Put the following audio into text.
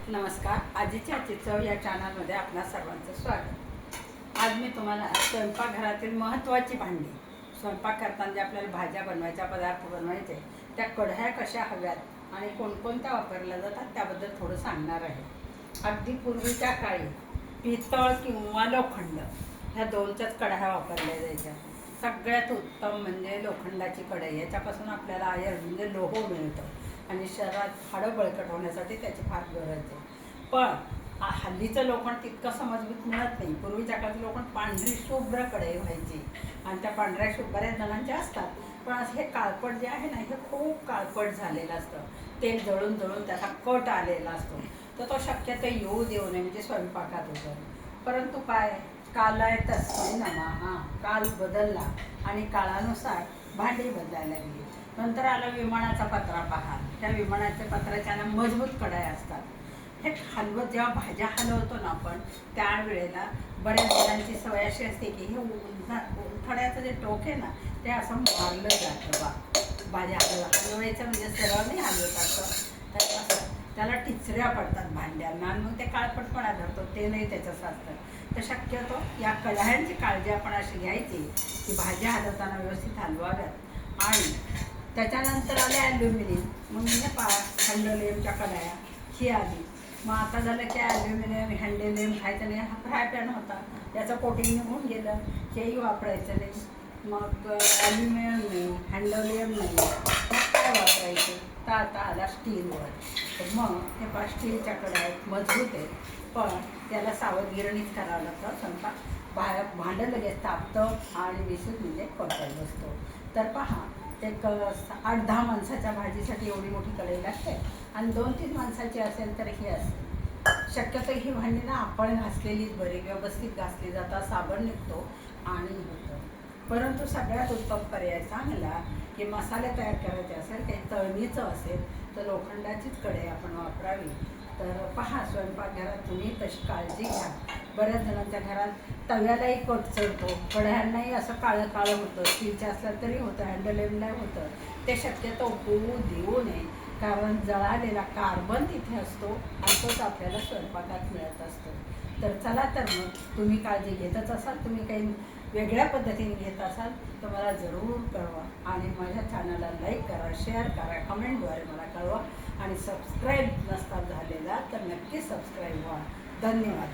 नमस्कार. आजीच्या आजची चव या चॅनलमध्ये आपणा सर्वांचं स्वागत. आज मी तुम्हाला स्वयंपाकघरातील महत्त्वाची भांडी, स्वयंपाक करताना जे आपल्याला भाज्या बनवायच्या, पदार्थ बनवायचे, त्या कढया कशा हव्यात आणि कोणकोणत्या वापरल्या जातात त्याबद्दल थोडं सांगणार आहे. अगदी पूर्वीच्या काळी पितळ किंवा लोखंड ह्या दोनच्याच कढया वापरल्या जायच्या. सगळ्यात उत्तम म्हणजे लोखंडाची कढई. याच्यापासून आपल्याला आयर्न म्हणजे लोह मिळतं आणि शरीरात हाडं बळकट होण्यासाठी त्याची फार गरज आहे. पण हल्लीचं लोखंड तितकं मजबूत मिळत नाही. पूर्वीच्या काळात लोखंड पांढरी शुभ्र कढई व्हायची आणि त्या पांढऱ्या शुभ्र बऱ्याच जणांच्या असतात, पण असं हे काळपट जे आहे ना, हे खूप काळपट झालेलं असतं. तेल जळून जळून त्याचा कट आलेला असतो. तर तो शक्यतो येऊ देऊ नये म्हणजे स्वयंपाकात होतो. परंतु काय, कालाय तस्मै नमः. काल बदलला आणि काळानुसार भांडी बदलायला लागली. नंतर आला विमानाचा पत्रा. पहा, त्या विमानाच्या पत्राच्या मजबूत कढया असतात. हे हलवत जेव्हा भाज्या हलवतो ना आपण, त्यावेळेला बऱ्याच जणांची सवय अशी असते की हे उंथड्याचं जे टोक आहे ना, ते असं मारलं जातं. भाज्या हलवायचं म्हणजे सरळ नाही हलवत असं, तर असं त्याला टिचऱ्या पडतात भांड्यांना आणि मग ते काळपटपणा धरतो. ते नाही त्याचं असतं. तर शक्यतो या कढयांची काळजी आपण अशी घ्यायची की भाज्या हलवताना व्यवस्थित हलवाव्यात. आणि त्याच्यानंतर आले ॲल्युमिनियम. मग म्हणजे हँडलेमच्या कढया ही आली. मग आता झालं की ॲल्युमिनियम हँडलेम खायचं नाही. हा फ्राय पॅन होता, त्याचं कोटिंग निघून गेलं, हेही वापरायचं नाही. मग ॲल्युमिनियम नाही, हँडलेम नाही, मग काय वापरायचं? तर आता आला स्टीलवर. तर मग हे स्टीलच्या कढया मजबूत आहे, पण त्याला सावधगिरीनेच करावं लागतं. स्वयंपाक भांडं लगेच तापतं आणि विशेष म्हणजे पटत बसतो. तर पहा, एक 8-10 माणसाच्या भाजीसाठी एवढी मोठी कढई लागते आणि 2-3 माणसाची असेल तर ही असते. शक्यतो ही भांडी ना आपण घासलेलीच बरी, व्यवस्थित घासली जातात, साबण निघतो आणि होतं. परंतु सगळ्यात उत्तम पर्याय चांगला की मसाले तयार करायचे असेल, काही तळणीचं असेल तर लोखंडाचीच कढई आपण वापरावी. तर पहा, स्वयंपाकघरात तुम्ही तशी काळजी घ्या. बऱ्याच जणांच्या घरात तव्यालाही कट चढतो, कढयांनाही असं काळं काळं होतं. स्टीलच्या असल्या तरी होतं, हँडलेमलाही होतं. ते शक्यतो होऊ देऊ नये, कारण जळालेला कार्बन तिथे असतो आणि तोच आपल्याला स्वयंपाकात मिळत असतो. तर चला, तर मग तुम्ही काळजी घेतच असाल, तुम्ही काही वेगळ्या पद्धतीने घेत असाल तर मला जरूर कळवा. आणि माझ्या चॅनलला लाईक करा, शेअर करा, कमेंटद्वारे मला कळवा. आणि सबस्क्राईब नसता झालेला तर नक्की सबस्क्राईब व्हा. धन्यवाद.